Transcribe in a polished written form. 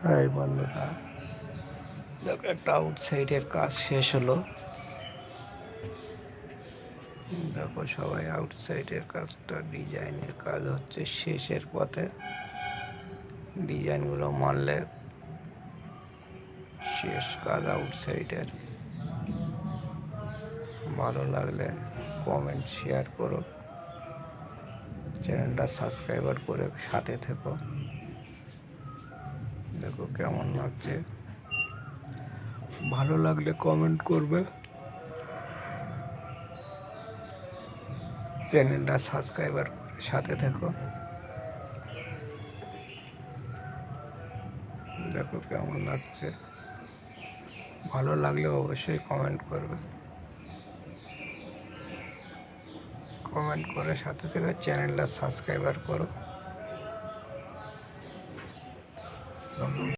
এই বন্ধুরা, দেখো একটা আউটসাইডের কাজ শেষ হলো। দেখো সবাই আউটসাইডের কাজটা, ডিজাইনের কাজ হচ্ছে শেষের পথে। ডিজাইনগুলো মারলে শেষ কাজ আউটসাইডের। ভালো লাগলে কমেন্ট শেয়ার করো, চ্যানেলটা সাবস্ক্রাইবার করে সাথে থেকো। দেখো কেমন লাগছে, ভালো লাগলে কমেন্ট করবে, চ্যানেলটা সাবস্ক্রাইবার করে সাথে থেকো। দেখো কেমন লাগছে, ভালো লাগলে অবশ্যই কমেন্ট করবে, কমেন্ট করে সাথে থেকে চ্যানেলটা সাবস্ক্রাইবার করো।